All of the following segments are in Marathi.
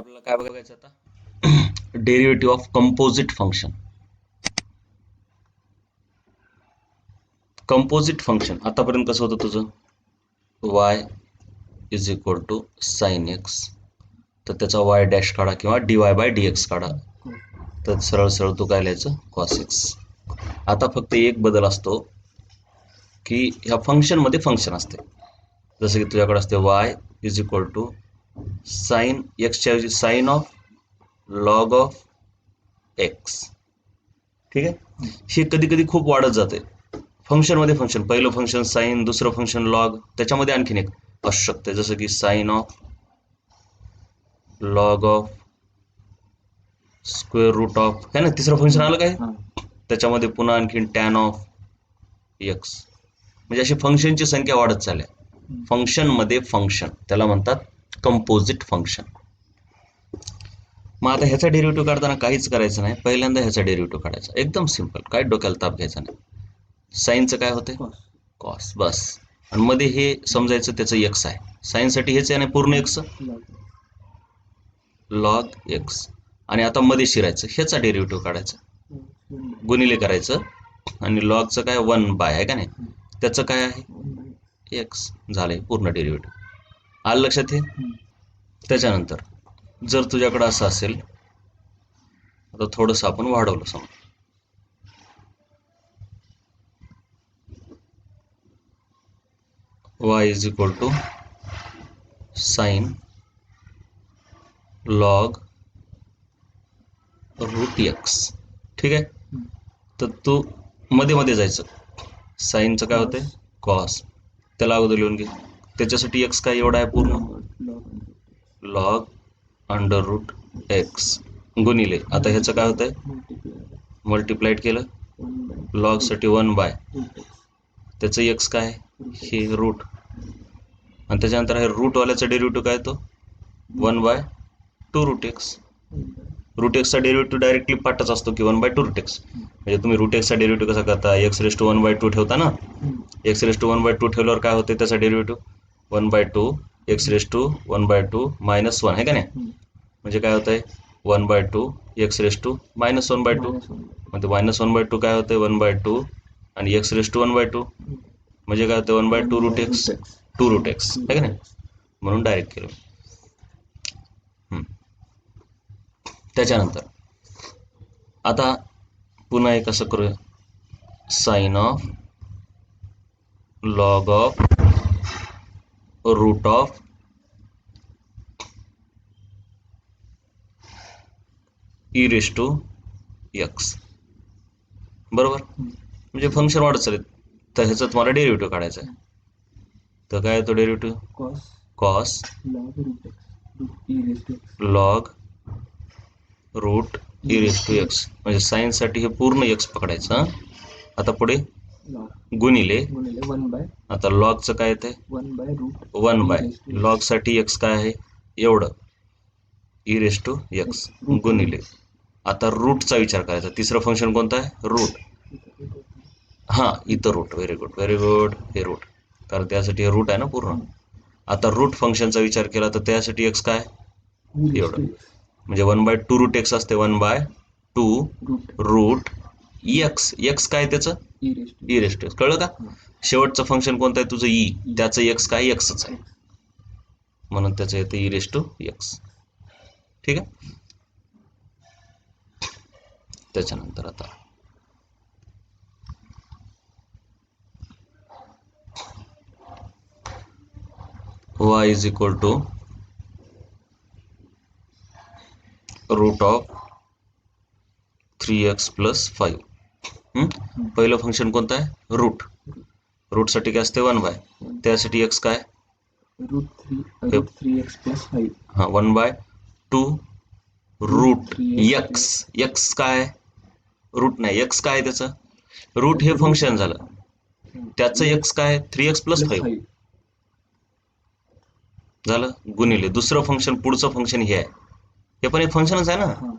आपल्याला काय बघायचं आता derivative of composite function. Composite function आतापर्यंत कसं होतं तुझं, y is equal to sine x, तर त्याचा y डॅश काढा किंवा dy बाय dx काढा, तर सरळ सरळ तू काय लिहायचं कॉस एक्स. आता फक्त एक बदल असतो की ह्या फंक्शनमध्ये फंक्शन असते, जसं की तुझ्याकडे असते y is equal to sine एक्सच्या ऐवजी sine of log of x. ठीक आहे, हे कधी कधी खूप वाढत जाते फंक्शनमध्ये. फंक्शन पहिलं फंक्शन साइन, दुसरं फंक्शन लॉग, त्याच्यामध्ये आणखीन एक असू शकते जसं की sine of log of square root of, है ना, तिसरं फंक्शन आलं काय, त्याच्यामध्ये पुन्हा आणखीन टॅन ऑफ एक्स. म्हणजे अशी फंक्शनची संख्या वाढत चालल्या. फंक्शनमध्ये फंक्शन त्याला म्हणतात कंपोजिट फंक्शन. मग आता ह्याचा डेरिव्हेटिव्ह काढताना काहीच करायचं नाही, पहिल्यांदा ह्याचा डेरिव्हेटिव्ह काढायचा, एकदम सिंपल, काय डोक्याला ताप घ्यायचा नाही. साईनचं काय होते कॉस, बस. आणि मध्ये हे समजायचं त्याचं एक्स आहे, साईनसाठी हेच आहे ना पूर्ण एक्स लॉग एक्स. आणि आता मध्ये शिरायचं, ह्याचा डेरिव्हेटिव्ह काढायचा, गुणिले करायचं, आणि लॉगचं काय 1 बाय आहे का नाही, त्याचं काय आहे एक्स, झालंय पूर्ण डेरिव्हेटिव्ह. आलं लक्षात हे. त्याच्यानंतर जर तुझ्याकडं असं असेल, आता थोडंसं आपण वाढवलं समजा, y is equal to sine log root x. ठीक आहे, तर तू मध्ये मध्ये जायचं, साईनचं काय होतंय कॉस, त्याला अगोदर लिहून घे. त्याच्यासाठी एक्स काय एवढा आहे पूर्ण लॉग अंडर रूट एक्स गुणिले, आता ह्याचं काय होतंय मल्टिप्लाइड केलं लॉगसाठी 1 बाय, त्याचं एक्स काय हे रूट, आणि त्याच्यानंतर आहे रूटवाल्याचा डेरिव्हेटिव्ह काय तो 1/2 रूट एक्स. रूट एक्सचा डेरिव्हेटिव्ह डायरेक्टली पाठच असतो की 1/2 रूट एक्स. म्हणजे तुम्ही रूट एक्सचा डेरिव्हेटिव्ह कसा करता, एक्स रेस टू 1/2 ठेवता ना, एक्स रेस टू 1/2 ठेवल्यावर काय होते त्याचा derivative 1/2 x raise to 1/2 minus 1 आहे का नाही, म्हणजे काय होतंय 1/2 एक्स रेस टू मायनस 1/2, म्हणजे मायनस 1/2 काय होतंय 1/2 आणि एक्स रेस टू 1/2 म्हणजे काय होतं 1/2 रूट एक्स, 2 रूट एक्स आहे का नाही, म्हणून डायरेक्ट केलं. त्याच्यानंतर आता पुन्हा एक असं करूया, sine of log of root of e raise to x, बरोबर. म्हणजे फंक्शन वाढत चालेल, तर ह्याचा तुम्हाला डेरिव्हेटिव्ह काढायचा आहे. तर काय तो derivative cos log root e raise to x, म्हणजे साईनसाठी हे पूर्ण एक्स पकडायचं. आता पुढे गुणिले, आता लॉगचं काय येते 1/, लॉगसाठी एक्स काय आहे एवढं ई रेस टू एक्स गुणिले. आता रूटचा विचार करायचा, तिसरं फंक्शन कोणतं आहे रूट, हां इथं root, very good very good, हे रूट, कारण त्यासाठी हे रूट आहे ना पूर्ण. आता रूट फंक्शनचा विचार केला तर त्यासाठी एक्स काय एवढं, म्हणजे 1/2 रूट एक्स असते 1/2 रूट एक्स, एक्स काय त्याचं ई रेस टू एक्स, कळलं का. शेवटचं फंक्शन कोणतं आहे तुझं ई, त्याचं एक्स काय एक्सच आहे, म्हणून त्याचं येतं ई रेस टू एक्स. ठीक आहे, त्याच्यानंतर आता y is equal to root of 3x plus 5. पहिलं फंक्शन कोणतं आहे रूट, रूटसाठी काय असते 1/, त्यासाठी एक्स काय हां 1/2 रूट एक्स, एक्स काय रूट नाही, एक्स काय त्याचं रूट, हे फंक्शन झालं, त्याचं एक्स काय 3x प्लस 5 झालं, गुणिले दुसरं फंक्शन, पुढचं फंक्शन हे आहे, हे पण एक फंक्शनच आहे ना,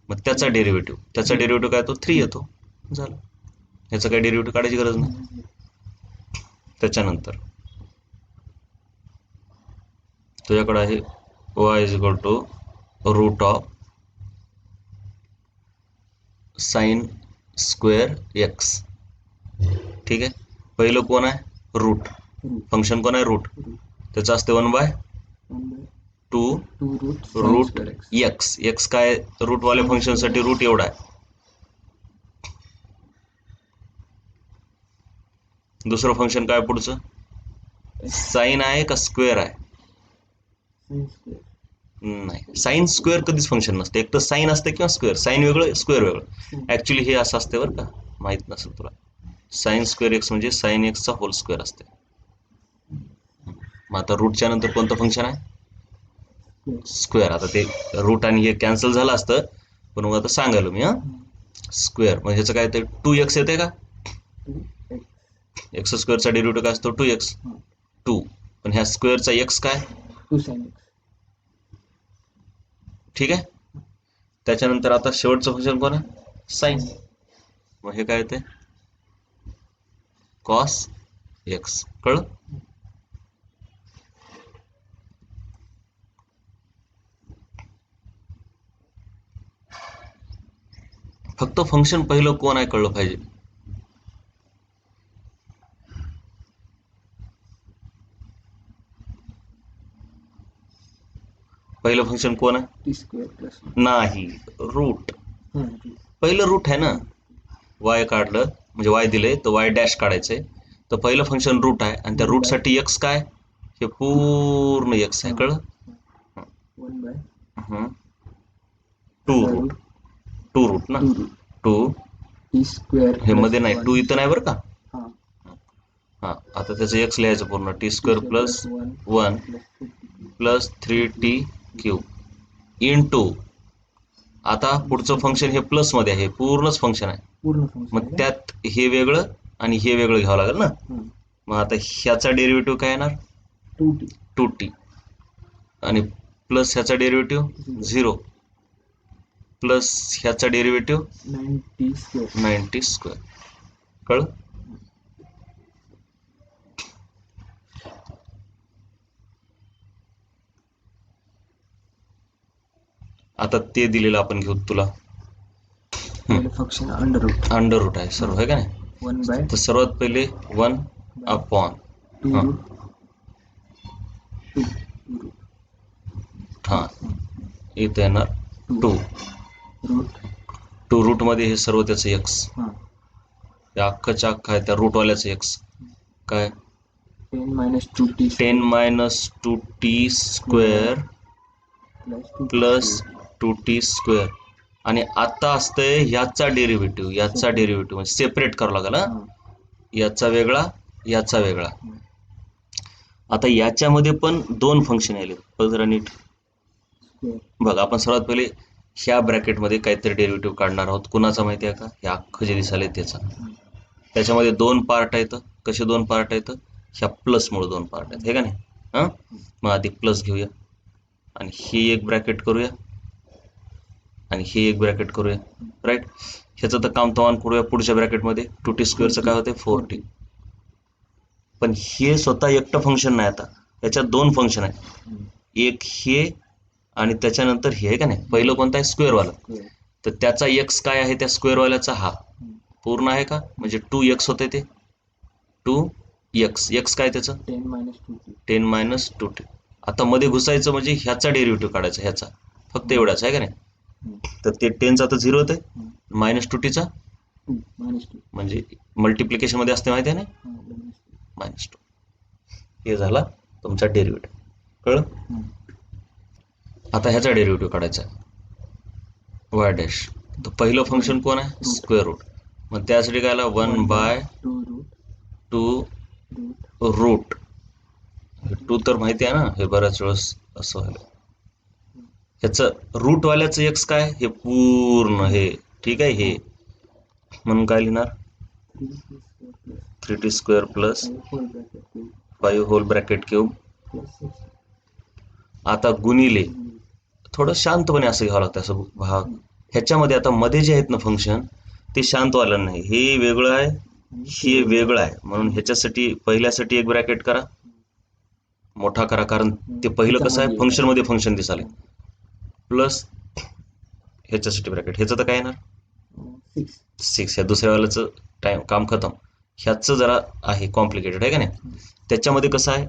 मग त्याचा डेरिव्हेटिव्ह, त्याचा डेरिव्हेटिव्ह काय तो 3 येतो, झालं. ह्याचं काही डेरिव्हेटिव्ह काढायची गरज नाही. त्याच्यानंतर तुझ्याकडे आहे y is equal to root of sine square x. ठीक आहे, पहिलं कोण आहे? रूट. फंक्शन कोण आहे? रूट. त्याचं असते 1/2 रूट एक्स. एक्स काय रूटवाल्या फंक्शनसाठी रूट एवढा आहे. दुसरं फंक्शन काय पुढचं? साइन आहे का स्क्वेअर आहे? नाही, साइन स्क्वेअर कधीच फंक्शन नसते. एक तर साइन असते किंवा स्क्वेअर. साइन वेगळं, स्क्वेअर वेगळं. ऍक्च्युली हे असं असते बरं का, माहित नसेल तुला. साइन स्क्वेअर एक्स म्हणजे साइन एक्सचा होल स्क्वेअर असते. मग आता रूटच्या नंतर कोणतं फंक्शन आहे? स्क्वेअर. आता ते रूट आणि हे कॅन्सल झालं असतं, पण मग आता सांगायलो मी. स्क्वेअर म्हणजे ह्याचं काय ते 2x येते का? एक्स स्क्वेअरचा डेरिव्हेटिव्ह काय असतो? 2x. 2. पण ह्या स्क्वेअरचा एक्स काय? 2 sin x. ठीक आहे. त्याच्यानंतर आता शेवटचं फंक्शन कोण आहे? साइन. मग हे काय येते? Cos x. कळलं? फक्त फंक्शन पहिलं कोण आहे कळलं पाहिजे. पहिलं फंक्शन कोण आहे? t square plus 1. नाही, रूट. पहिलं रूट आहे ना. वाय काढलं म्हणजे वाय दिले तर वाय डॅश काढायचंय. तर पहिलं फंक्शन रूट आहे आणि त्या रूटसाठी एक्स काय? हे पूर्ण एक्स आहे. कळलं? 1/2 2 रूट. 2 रूट ना. 2 t square हे plus मध्ये नाही, 2 इथं नाही बरं का. हा. हा, आता त्याचं एक्स लिहायचं पूर्ण. T square plus 1 plus 3t cube into. आता पुढचं फंक्शन हे प्लस मध्ये आहे, पूर्णच फंक्शन आहे. पूर्ण फंक्शन मग त्यात हे वेगळं आणि हे वेगळं घ्यावं लागेल ना. मग आता ह्याचा डेरिव्हेटिव्ह काय येणार? 2t. आणि प्लस ह्याचा डेरिव्हेटिव्ह 0 प्लस ह्याचा डेरिव्हेटिव्ह 90 स्क्वेअर. कळलं? आता ते दिलेलं आपण घेऊ. तुला फंक्शन अंडर रूट आहे सर्व, आहे का नाही? 1/2 तर सर्वात पहिले 1 अपॉन 2 हा, इथं येणार 2 रूट मध्ये हे सर्व त्याचं एक्स. या अख्खाच्या अख्खा आहे त्या रूटवाल्याचं एक्स. काय? 10 - 2t square plus 2t square. आणि आता असतंय ह्याचा डेरिव्हेटिव्ह. याचा डेरिव्हेटिव्ह म्हणजे सेपरेट करावं लागेल. याचा वेगळा, याचा वेगळा. आता याच्यामध्ये पण 2 फंक्शन आले. बघ जरा नीट बघ. आपण सर्वात पहिले ह्या ब्रॅकेटमध्ये काहीतरी डेरिव्हेटिव्ह काढणार आहोत. कुणाचा माहिती आहे का? हे अख्खं जे दिसायला त्याचा. त्याच्यामध्ये 2 पार्ट आहेत. कसे 2 पार्ट आहेत? ह्या प्लसमुळे 2 पार्ट आहेत, हे का नाही? हां, मग आधी प्लस घेऊया आणि ही एक ब्रॅकेट करूया आणि ही एक ब्रॅकेट करूया. राईट. ह्याचं तर काम तवान करूया पुढच्या ब्रॅकेटमध्ये. 2t स्क्वेअरचं काय होते? 4t. पण हे स्वतः एकटं फंक्शन नाही. आता याच्यात 2 फंक्शन आहेत. एक हे आणि त्याच्यानंतर हे, आहे का नाही? पहिलं कोणतं आहे? स्क्वेअरवाला. तर त्याचा एक्स काय आहे? त्या स्क्वेअरवाल्याचा हा पूर्ण आहे का? म्हणजे 2x होते ते 2x. एक्स काय त्याचं? 10 - 2t. आता मध्ये घुसायचं म्हणजे ह्याचा डेरिव्हेटिव्ह काढायचा. ह्याचा फक्त एवढाच आहे का नाही? तर ते 10चा तर 0 होते. -2tचा म्हणजे मल्टिप्लिकेशन मध्ये असते, माहिती आहे ना? -2. हे झाला तुमचा डेरिव्हेटिव्ह. कळलं? आता ह्याचा डेरिव्हेटिव्ह काढायचा वाय डॅश. तर पहिलं फंक्शन कोण आहे? Square root. मग त्यासाठी काय आला? 1/2 रूट. 2 तर माहिती आहे ना, हे बऱ्याच वेळेस असं व्हायला. ह्याचं रूटवाल्याचं एक्स काय? हे पूर्ण हे. ठीक आहे. हे म्हणून काय लिहिणार? 3t square plus 5 whole bracket cube. आता गुणिले. थोडं शांतपणे असं घ्यावं लागतं असं भाग. ह्याच्यामध्ये आता मध्ये जे आहेत ना फंक्शन, ते शांतवालं नाही. हे वेगळं आहे, हे वेगळं आहे. म्हणून ह्याच्यासाठी पहिल्यासाठी एक ब्रॅकेट करा, मोठा करा. कारण ते पहिलं कसं आहे? फंक्शन मध्ये फंक्शन दिसाले. प्लस ह्याच्यासाठी ब्रॅकेट, ह्याचं तर काय येणार 6. 6. ह्या दुसऱ्या वाल्याचं टाइम काम खतम. ह्याचं जरा आहे कॉम्प्लिकेटेड आहे का नाही. त्याच्यामध्ये कसं आहे,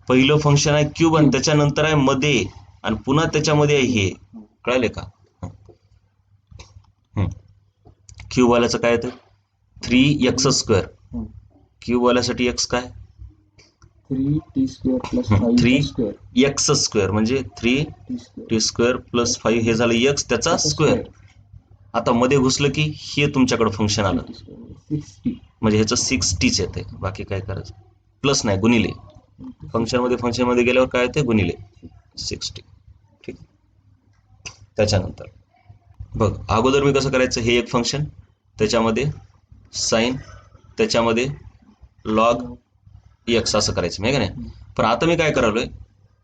पहिलं फंक्शन आहे क्यूब आणि त्याच्यानंतर आहे मध्ये आणि पुन्हा त्याच्यामध्ये आहे हे. कळाले का. क्यूब वाल्याचं काय येतं 3x². क्यूब वाल्यासाठी एक्स काय 3t² + 5t². 3x² म्हणजे 3t² + 5 हे झालं x त्याचा स्क्वेअर. आता मध्ये घुसलं की हे तुमच्याकडे फंक्शन आलं 60. म्हणजे ह्याचं 6tच येते. बाकी काय करायचं, प्लस नाही गुणिले. फंक्शन मध्ये गेल्यावर काय येते गुणिले 60. ठीक. त्याच्यानंतर बघ अगोदर मी कसं करायचं, हे एक फंक्शन त्याच्यामध्ये साईन त्याच्यामध्ये लॉग x असं करायचं नाही का नाही. पण आता मी काय करालोय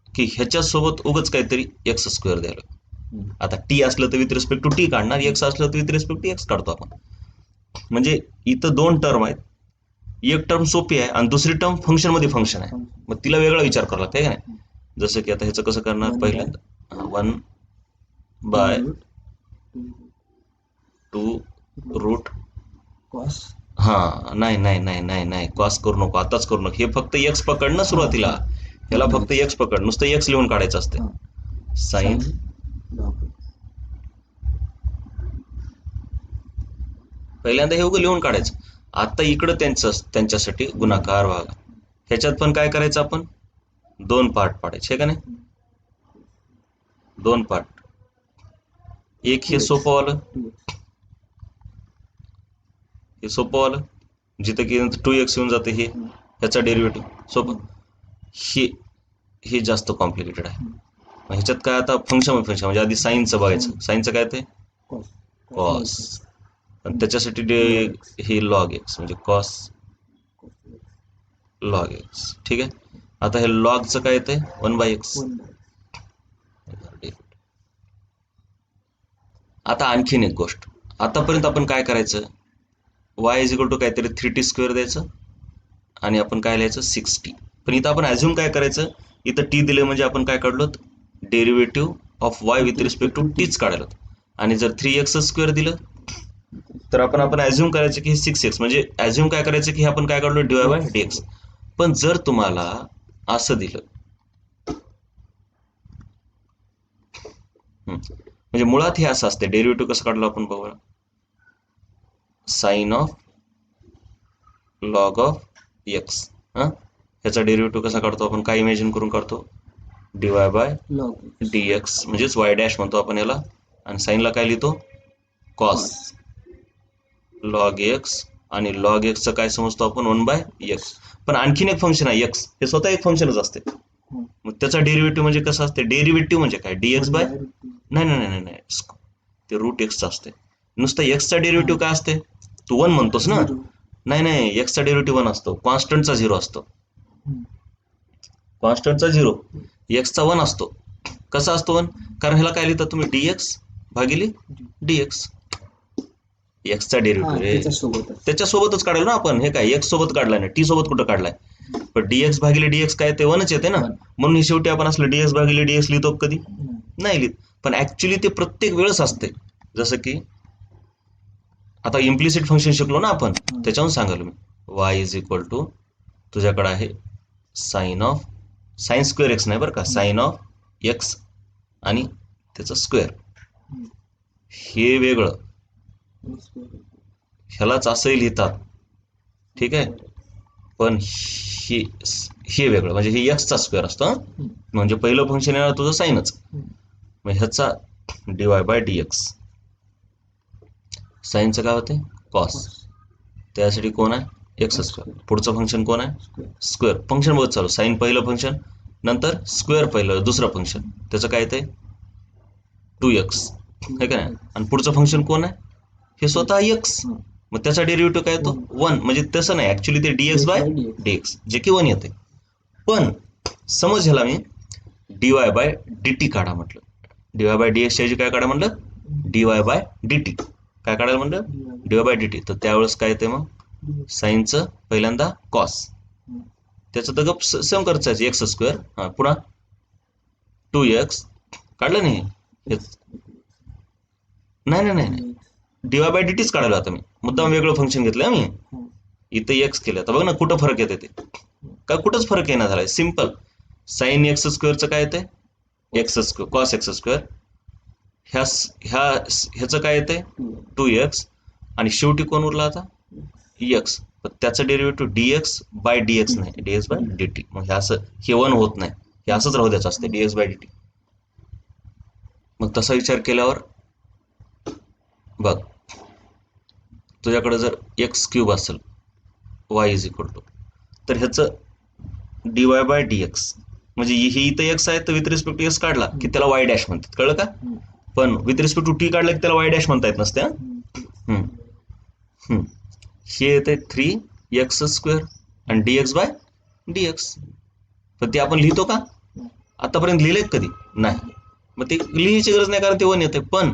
की ह्याच्यासोबत उगच काहीतरी x² द्यायला. आता टी असलं तर विथ रिस्पेक्ट टू टी काढणार, एक्स असलं तर विथ रिस्पेक्ट टू एक्स काढतो आपण. म्हणजे इथं 2 टर्म आहेत, एक टर्म सोपी आहे आणि दुसरी टर्म फंक्शन मध्ये फंक्शन आहे, मग तिला वेगळा विचार करावा लागतं का नाही. जसं की आता ह्याचं कसं करणार, पहिल्यांदा 1/2 cos. हा नाही कॉस करू नको, आताच करू नको. हे फक्त एक्स पकड ना सुरुवातीला, ह्याला फक्त एक्स पकड, नुसतं एक्स लिहून काढायचं असते. Sine log. पहिल्यांदा हे उगं लिहून काढायचं. आता इकडं त्यांच्यासाठी गुणाकार भाग. ह्याच्यात पण काय करायचं आपण 2 पार्ट पाडायचे का नाही, 2 पार्ट. एक हे सोपं वालं, हे सोपं वालं जिथं की 2x येऊन जाते, हे ह्याचा डेरिव्हेटिव्ह सोपं. हे जास्त कॉम्प्लिकेटेड आहे. ह्याच्यात काय आता फंक्शन म्हणजे आधी साईनचं बघायचं. साईनचं काय ते कॉस आणि त्याच्यासाठी हे लॉग एक्स म्हणजे कॉस लॉग एक्स. ठीक आहे. आता हे लॉगचं काय येते 1/x. आता आणखीन एक गोष्ट, आतापर्यंत आपण काय करायचं, y = काहीतरी 3t² द्यायचं आणि आपण काय लिहायचं 6t. पण इथं आपण ॲझ्युम काय करायचं, इथं टी दिले म्हणजे आपण काय काढलो derivative of y with respect to टीच काढायला. आणि जर 3x² दिलं तर आपण ॲझ्युम करायचं की हे 6x, म्हणजे ॲझ्युम काय करायचं की हे आपण काय काढलो dy/dx. पण जर तुम्हाला असं दिलं, म्हणजे मुळात हे असं असते, डेरिव्हेटिव्ह कसं काढलं आपण बघूया, sine of log of x. ह्याचा डेरिव्हेटिव्ह कसा काढतो आपण, काय इमॅजिन करून काढतो dy/dx म्हणजेच y' म्हणतो आपण याला, आणि साईनला काय लिहितो कॉस लॉग एक्स, आणि लॉग एक्सचं काय समजतो आपण 1/x. पण आणखीन एक फंक्शन आहे x, हे स्वतः एक फंक्शनच असते. मग त्याचा डेरिव्हेटिव्ह म्हणजे कसं असते, डेरिव्हेटिव्ह म्हणजे काय dx/, नाही ते रूट एक्सचं असते. नुसतं एक्सचा डेरिव्हेटिव्ह काय असते, तू 1 म्हणतोस ना, नाही एक्सचा डेरिव्हेटिव्ह 1 असतो, कॉन्स्टंटचा 0 असतो. कॉन्स्टंटचा 0, एक्सचा 1 असतो. कसा असतो 1, कारण ह्याला काय लिहिता तुम्ही dx/dx. एक्सचा डेरिव्हेटिव्ह त्याच्यासोबतच काढायला ना आपण, हे काय एक्स सोबत काढलाय ना, टी सोबत कुठं काढलाय. पण dx/dx काय ते 1च येते ना, म्हणून हे शेवटी आपण असलं dx/dx लिहितो कधी नाही लिहित. पण ऍक्च्युली ते प्रत्येक वेळेस असते. जसं की आता इम्प्लिसिट फंक्शन शिकलो ना आपण, त्याच्याहून सांगाल मी y तुझ्याकडे आहे साईन स्क्वेअर एक्स नाही बरं का, साईन ऑफ एक्स आणि त्याचं स्क्वेअर. हे वेगळं, ह्यालाच असंही लिहितात, ठीक आहे. पण हे वेगळं, म्हणजे हे एक्सचा स्क्वेअर असतो. म्हणजे पहिलं फंक्शन येणार तुझं साईनच, मग ह्याचा dy/dx. साईनचं काय होते कॉस, त्यासाठी कोण आहे x². पुढचं फंक्शन कोण आहे स्क्वेअर. फंक्शन बघत चालू, साईन पहिलं फंक्शन, नंतर स्क्वेअर पहिलं दुसरं फंक्शन, त्याचं काय येते 2x आहे का नाही. आणि पुढचं फंक्शन कोण आहे, हे स्वतः x. मग त्याचा डेरिव्हेटिव्ह काय येतो 1. म्हणजे तसं नाही, ऍक्च्युली ते dx/dx जे की 1 येते. पण समज ह्याला मी dy/dt काढा म्हटलं, dy/dx ची काय काढा म्हटलं dy/dt, काय काढायला म्हणलं dy/dt. तर त्यावेळेस काय येते मग साईनचं पहिल्यांदा कॉस, त्याचं तर गप सेम करायचं x². पुन्हा 2x काढलं नाही, नाही नाही नाही नाही, डीवाय बाय डीटीच काढायला आता मी मुद्दाम वेगळं फंक्शन घेतलं मी इथं एक्स केलं तर बघ ना कुठं फरक येते ते का कुठंच फरक येणार झालाय सिम्पल साईन एक्स स्क्वेअरचं काय येते x square cos x square ह्याचं काय येते 2x आणि शेवटी कोण उरला आता एक्स त्याचं डेरिव्हेटिव्ह dx बाय dx नाही dx बाय dt मग हे असं हे वन होत नाही हे असंच राहू द्यायचं असते dx बाय dt मग तसा विचार केल्यावर बघ तुझ्याकडे जर एक्स क्यूब असेल y इज इक्वल टू तर ह्याचं dy बाय dx म्हणजे ही इथं एक्स आहे तर विथ रिस्पेक्ट टू एक्स काढला की त्याला y डॅश म्हणतात कळलं का पण विथ रिस्पेक्ट टू टी काढला की त्याला y डॅश म्हणता येत नसते हे येते 3x स्क्वेअर आणि dx बाय dx पण ते आपण लिहितो का आतापर्यंत लिहिलेत कधी नाही मग ते लिहायची गरज नाही कारण ते वन येते पण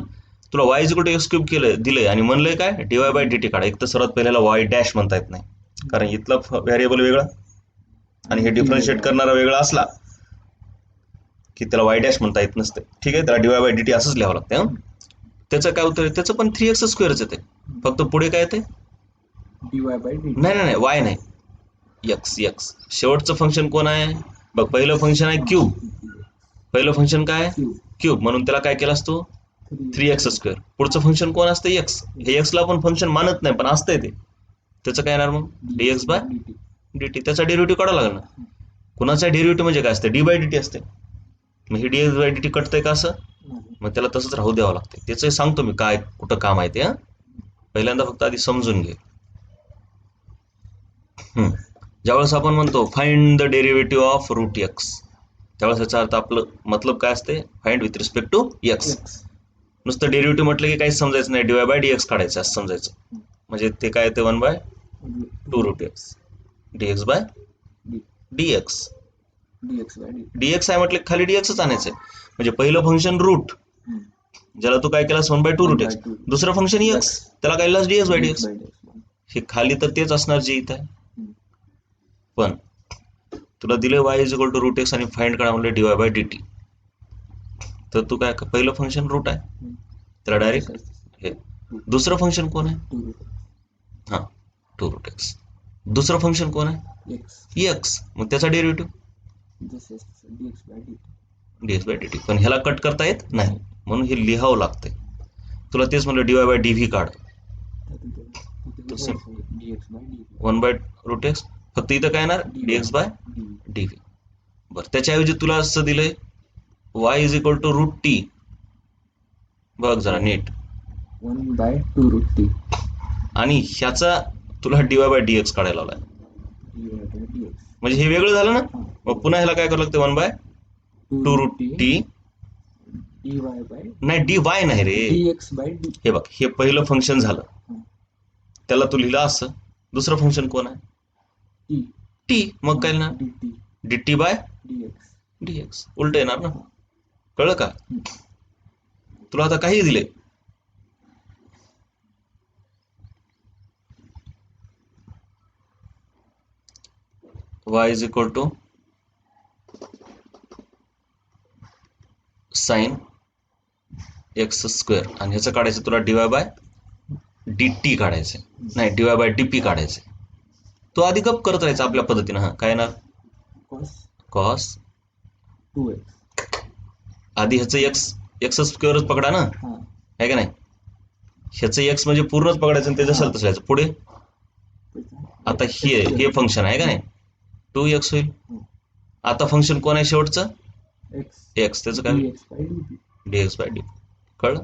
तुला y is equal to x cube केलं दिलंय आणि म्हणलंय काय dy बाय dt काढा एक तर सर्वात पहिल्याला y डॅश म्हणता येत नाही कारण इथला व्हेरिएबल वेगळा आणि हे डिफरन्शिएट करणारा वेगळा असला की त्याला y डॅश म्हणता येत नसते ठीक आहे त्याला dy बाय dt असंच लिहावं लागतं त्याचं काय उत्तर आहे त्याचं पण 3x स्क्वेअरच येते फक्त पुढे काय येते dy बाय dt नाही नाही नाही y नाही x शेवटचं फंक्शन कोण आहे बघ पहिलं फंक्शन आहे क्यूब पहिलं फंक्शन काय क्यूब म्हणून त्याला काय केलं असतो 3x स्क्वेअर पुढचं फंक्शन कोण असतं x हे x ला आपण फंक्शन मानत नाही पण असतंय ते त्याचं काय येणार मग dx बाय dt त्याचा डेरिव्हेटिव्ह काढावा लागला ना कुणाचा डेरिव्हेटिव्ह म्हणजे काय असते डी बाय dt असते मग हे dx बाय dt कटतंय का असं मग त्याला तसंच राहू द्यावं लागते त्याचं सांगतो मी काय कुठं काम आहे ते पहिल्यांदा फक्त आधी समजून घे ज्यावेळेस आपण म्हणतो find the derivative of root x त्यावेळेस याचा अर्थ आपलं मतलब काय असते find with respect to x नुसतं डेरिव्हेटिव्ह म्हटलं की काहीच समजायचं नाही dy बाय dx काढायचं असं समजायचं म्हणजे ते काय येते 1 by 2 root x dx by dx dx आहे म्हटलं खाली dxच आणायचंय म्हणजे पहिलं फंक्शन रूट ज्याला तू काय केलास 1 बाय 2 रूट एक्स दुसरं फंक्शन x त्याला काय केलास dx बाय dx हे खाली तर तेच असणार जे इथं आहे पण तुला दिले y is equal to root x आणि फाइंड करा म्हणलं dy बाय dt तर तू काय पहिलं फंक्शन रूट आहे त्याला डायरेक्ट हे दुसरं फंक्शन कोण आहे हा 2 रूट एक्स दुसरं फंक्शन कोण आहे x मग त्याचा डेरिव्हेटिव्ह dx बाय dt पण ह्याला कट करता येत नाही म्हणून हे लिहावं लागतंय तुला तेच म्हणलं dy बाय dv काढ 1 बाय रूट एक्स फक्त इथं काय येणार dx बाय dv बरं त्याच्याऐवजी तुला असं दिलंय y is equal to root t बघ जरा नीट 1 बाय 2 रूट टी आणि ह्याचा तुला dy बाय dx काढायला लावलाय म्हणजे हे वेगळं झालं ना मग पुन्हा ह्याला काय करावं लागतं 1 बाय 2 रूट टी नाही dy नाही रे dx बाय dt हे बघ हे पहिलं फंक्शन झालं त्याला तू लिहिलं असं दुसरं फंक्शन कोण आहे टी मग काय ना dt बाय dx उलट येणार ना कळलं का तुला आता काही दिले y is equal to sine x square आणि ह्याचं काढायचं तुला dy बाय dt काढायचं नाही dy बाय dp काढायचं तो आधी गप करत राहायचा आपल्या पद्धतीनं हा काय येणार कॉस 2x आधी ह्याचं एक्स स्क्वेअरच पकडा ना आहे का नाही ह्याचं एक्स म्हणजे पूर्णच पकडायचं आणि त्याच्या सरतच राहायचं पुढे आता हे फंक्शन आहे का नाही 2x होईल आता फंक्शन कोण आहे शेवटचं एक्स त्याचं काय dx बाय dt कळलं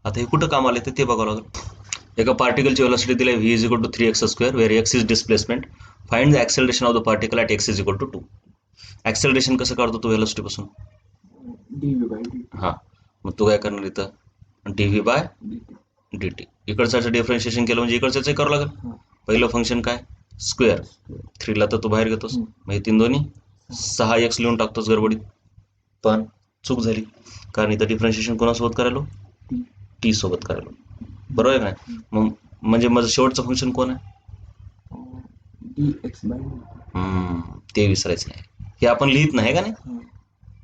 आता हे कुठं काम आले ते बघावं लागेल एका पार्टिकलची व्हेलॉसिटी दिली v is equal to 3x square where x is displacement find the acceleration of the particle at x is equal to 2 acceleration कसं काढतो तू व्हेलॉसिटी पासून dv बाय dt हा मग तू काय करणार इथं dv बाय dt इकडचं डिफरन्शिएशन केलं म्हणजे इकडचं करावं लागेल पहिलं फंक्शन काय स्क्वेअर 3 ला तर तू बाहेर घेतोस मग हे 3 दोन्ही 6x लिहून टाकतोस गडबडीत पण चूक झाली कारण इथं डिफरन्शिएशन कोणासोबत करायलो टी सोबत करायलो बरोबर आहे का मग म्हणजे माझं शेवटचं फंक्शन कोण आहे dx बाय dt ते विसरायचं नाही हे आपण लिहित नाही का नाही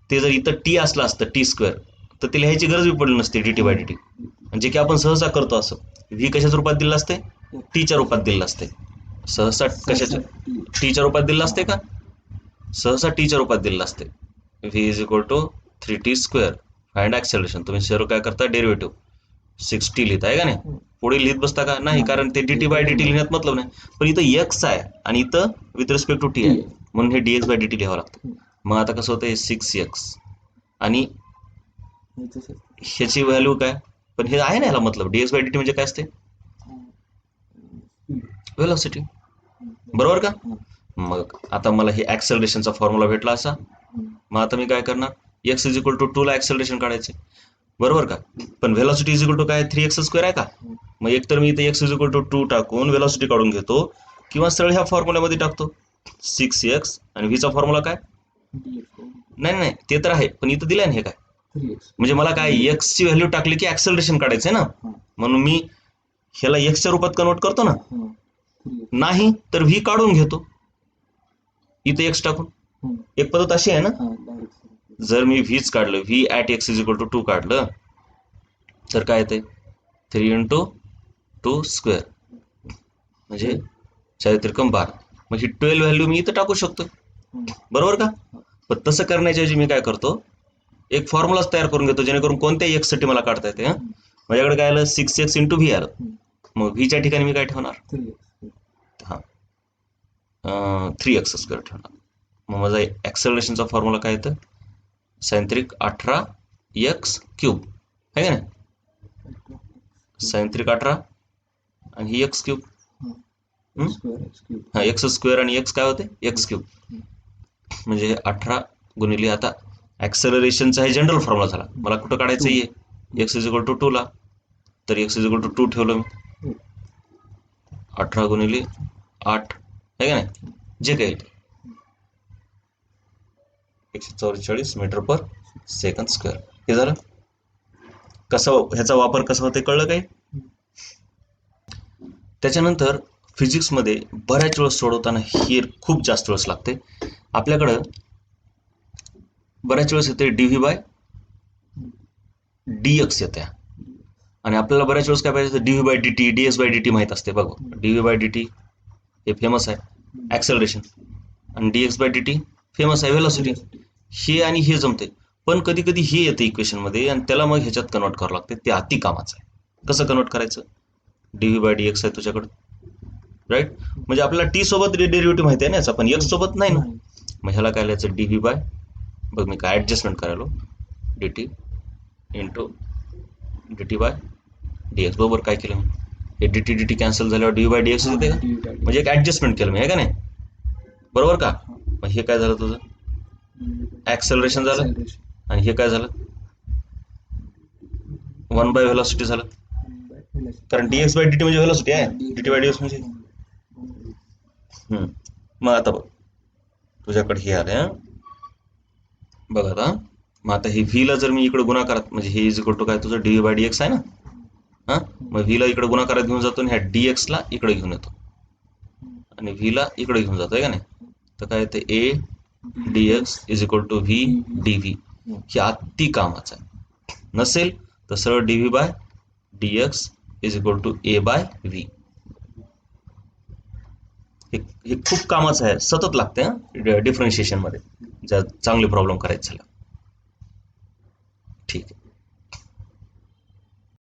ते जर इथं टी असलं असतं टी स्क्वेअर तर तिला ह्याची गरज बी पडली नसते dt बाय dt. जे की आपण सहसा करतो असं. व्ही कशाच्या रूपात दिलं असते? टीच्या रूपात दिलं असते. सहसा कशाच्या? टीच्या रूपात दिलं असते का? सहसा टीच्या रूपात दिलं असते. V is equal to 3t². Find acceleration. तुम्ही सर्व काय करता? डेरिव्हेटिव्ह 6t लिहिता आहे का नाही? पुढे लिहित बसता का? नाही, कारण ते dt बाय dt लिहिण्यात मतलब नाही. पण इथं x आहे आणि इथं विथ रिस्पेक्ट टू t आहे, म्हणून हे dx बाय dt लिहावं लागतं. मग आता कसं होतं? 6x आणि ह्याची व्हॅल्यू काय? पण हे आहे ना याला मतलब. dx बाय dt म्हणजे काय असते? व्हेलॉसिटी. बरोबर का? मग आता मला हे ऍक्सेलरेशनचा फॉर्म्युला भेटला असा. मग आता मी काय करणार? x इज इक्वल टू 2 ला ऍक्सेलरेशन काढायचे, बरोबर का? पण व्हेलॉसिटी इज इक्वल टू काय? 3x² आहे का? मग एकतर मी इथे x इज इक्वल टू 2 टाकून व्हेलॉसिटी काढून घेतो, किंवा सरळ ह्या फॉर्म्युल्यामध्ये टाकतो 6x आणि व्हीचा फॉर्म्युला काय? नाही नाही, ते तर आहे, पण इथं दिलंय ना हे काय? म्हणजे मला काय x ची व्हॅल्यू टाकली की ऍक्सेलरेशन काढायचंय ना, म्हणून मी ह्याला x च्या रूपात कन्वर्ट करतो ना. नाही तर व्ही काढून घेतो इथे x टाकून. एक पद्धत अशी आहे ना. जर मी व्हीच काढलं, v at x is equal to 2 काढलं, तर काय येते? 3 × 2² म्हणजे 4×12. मग ही 12 व्हॅल्यू मी इथं टाकू शकतो, बरोबर का? पण तसं करण्याच्या ऐवजी मी काय करतो? एक फॉर्म्युलाच तयार करून घेतो, जेणेकरून कोणत्याही x साठी मला काढता येते. माझ्याकडे काय आलं? 6x × v आलं. मग व्हीच्या ठिकाणी मी काय ठेवणार? हा 3x² ठेवणार. मग माझा ऍक्सेलरेशनचा फॉर्म्युला काय येतं? सायंत्रिक 18x³ आहे का नाही? सायंत्रिक 18 आणि ही x³. हा x² आणि x काय होते? x³. म्हणजे हे 18 गुणिले, आता ऍक्सेलरेशनचा हे जनरल फॉर्म्युला झाला. मला कुठं काढायचं आहे? x इज इक्वल टू 2 ला. तर x इज इक्वल टू 2 ठेवलं मी. 18 गुणिले 8 आहे का नाही? जे काही 144 मीटर पर सेकंद स्क्वेअर. हे झालं. कसं ह्याचा वापर कसा होते कळलं काय? त्याच्यानंतर फिजिक्समध्ये बऱ्याच वेळेस सोडवताना हे खूप जास्त वेळेस लागते. आपल्याकडं बऱ्याच वेळेस येते dv बाय dx येते, आणि आपल्याला बऱ्याच वेळेस काय पाहिजे? dv by dt, ds by dt माहित असते. बघा, dv बाय dt हे फेमस आहे ऍक्सेलरेशन, आणि dx बाय dt फेमस आहे व्हेलॉसिटी. हे आणि हे जमते, पण कधी कधी हे येते इक्वेशन मध्ये आणि त्याला मग ह्याच्यात कन्वर्ट करावं लागते. ते अति कामाचं आहे. कसं कन्वर्ट करायचं? dv बाय dx आहे तुझ्याकडं, राईट? म्हणजे आपल्याला t सोबत डेरिव्हेटिव्ह माहिती आहे ना याचा, पण x सोबत नाही ना. मग ह्याला काय लिहायचं? dv बाय, बघ मी काय ऍडजस्टमेंट करायलो, dt into dt by dx. बरोबर काय केलं मी? हे dt कॅन्सल झाल्यावर dv बाय dx होते का? म्हणजे एक ऍडजस्टमेंट केलं मी, आहे का नाही? बरोबर का? मग हे काय झालं तुझं? ऍक्सेलरेशन झालं. आणि हे काय झालं? 1 बाय व्हेलॉसिटी झालं, कारण dx बाय dt म्हणजे व्हेलॉसिटी आहे. dt बाय dx म्हणजे मग आता बघ तुझ्याकडे हे आलं. बघ आता, मग आता हे व्ही ला जर मी इकडे गुणाकारात, म्हणजे हे इज इक्वल टू काय तुझं? dv बाय dx आहे ना. हा, मग व्ही ला इकडे गुणाकारात घेऊन जातो आणि ह्या dx ला इकडे घेऊन येतो, आणि व्ही ला इकडे घेऊन जातो, आहे का नाही? तर काय येते? a dx is equal to v dv. हे अति कामाचं आहे. नसेल तर सरळ dv by dx is equal to a by v. हे खूप कामाचं आहे, सतत लागते डिफरन्शिएशन मध्ये जर चांगले प्रॉब्लेम करायचे झाले. ठीक आहे.